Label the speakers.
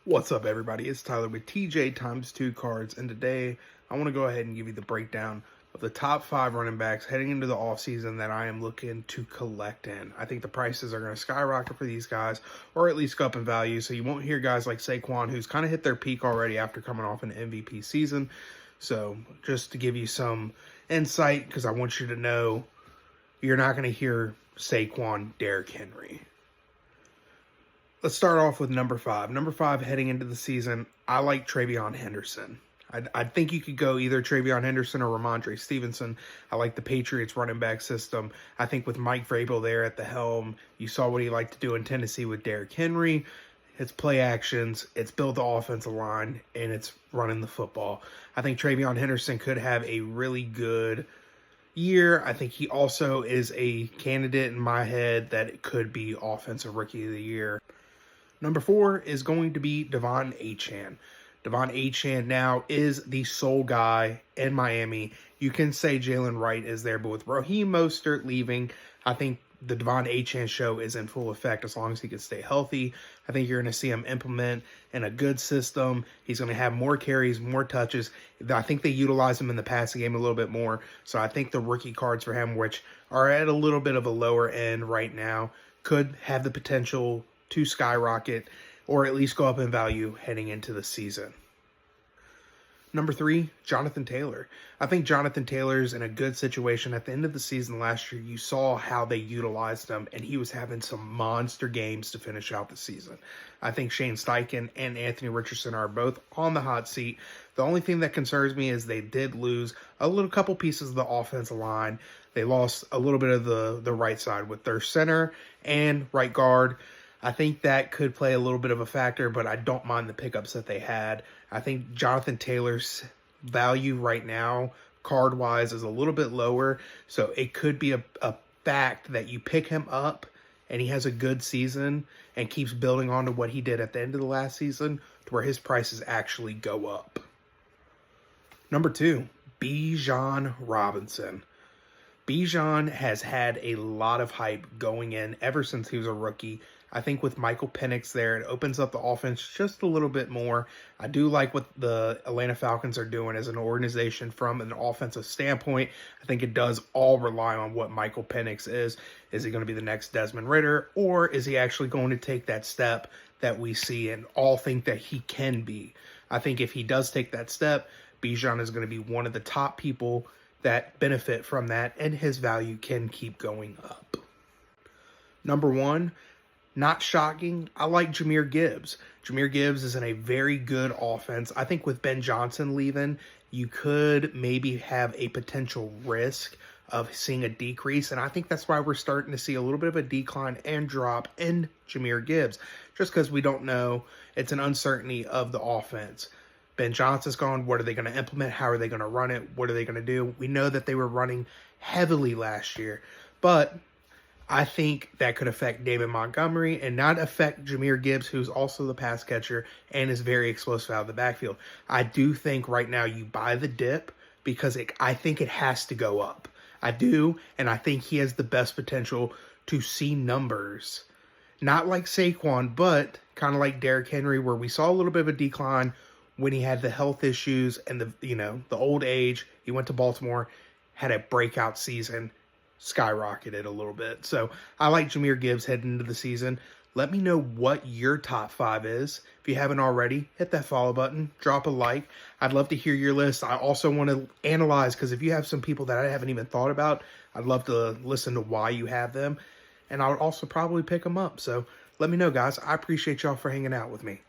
Speaker 1: What's up, everybody? It's Tyler with TJ Times 2 Cards, and today I want to go ahead and give you the breakdown of the top 5 running backs heading into the offseason that I am looking to collect in. I think the prices are going to skyrocket for these guys, or at least go up in value, so you won't hear guys like Saquon, who's kind of hit their peak already after coming off an MVP season. So just to give you some insight, because I want you to know you're not going to hear Saquon, Derrick Henry. Let's start off with number 5. Number 5 heading into the season, I like TreVeyon Henderson. I think you could go either TreVeyon Henderson or Ramondre Stevenson. I like the Patriots running back system. I think with Mike Vrabel there at the helm, you saw what he liked to do in Tennessee with Derrick Henry. It's play actions, it's build the offensive line, and it's running the football. I think TreVeyon Henderson could have a really good year. I think he also is a candidate in my head that it could be Offensive Rookie of the Year. Number 4 is going to be De'Von Achane. De'Von Achane now is the sole guy in Miami. You can say Jalen Wright is there, but with Raheem Mostert leaving, I think the De'Von Achane show is in full effect as long as he can stay healthy. I think you're going to see him implement in a good system. He's going to have more carries, more touches. I think they utilize him in the passing game a little bit more. So I think the rookie cards for him, which are at a little bit of a lower end right now, could have the potential to skyrocket or at least go up in value heading into the season. Number 3, Jonathan Taylor. I think Jonathan Taylor's in a good situation. At the end of the season last year, you saw how they utilized him, and he was having some monster games to finish out the season. I think Shane Steichen and Anthony Richardson are both on the hot seat. The only thing that concerns me is they did lose a couple pieces of the offensive line. They lost a little bit of the right side with their center and right guard. I think that could play a little bit of a factor, but I don't mind the pickups that they had. I think Jonathan Taylor's value right now, card-wise, is a little bit lower, so it could be a fact that you pick him up and he has a good season and keeps building on to what he did at the end of the last season to where his prices actually go up. Number 2, Bijan Robinson. Bijan has had a lot of hype going in ever since he was a rookie. I think with Michael Penix there, it opens up the offense just a little bit more. I do like what the Atlanta Falcons are doing as an organization from an offensive standpoint. I think it does all rely on what Michael Penix is. Is he going to be the next Desmond Ridder, or is he actually going to take that step that we see and all think that he can be? I think if he does take that step, Bijan is going to be one of the top people that benefit from that, and his value can keep going up. Number 1, not shocking, I like Jahmyr Gibbs. Jahmyr Gibbs is in a very good offense. I think with Ben Johnson leaving, you could maybe have a potential risk of seeing a decrease, and I think that's why we're starting to see a little bit of a decline and drop in Jahmyr Gibbs, just because we don't know. It's an uncertainty of the offense. Ben Johnson's gone. What are they going to implement? How are they going to run it? What are they going to do? We know that they were running heavily last year, but I think that could affect David Montgomery and not affect Jahmyr Gibbs, who's also the pass catcher and is very explosive out of the backfield. I do think right now you buy the dip because I think it has to go up. I do, and I think he has the best potential to see numbers. Not like Saquon, but kind of like Derrick Henry, where we saw a little bit of a decline when he had the health issues and the old age. He went to Baltimore, had a breakout season, skyrocketed a little bit. So I like Jahmyr Gibbs heading into the season. Let me know what your top 5 is. If you haven't already, hit that follow button, drop a like. I'd love to hear your list. I also want to analyze, because if you have some people that I haven't even thought about, I'd love to listen to why you have them. And I would also probably pick them up. So let me know, guys. I appreciate y'all for hanging out with me.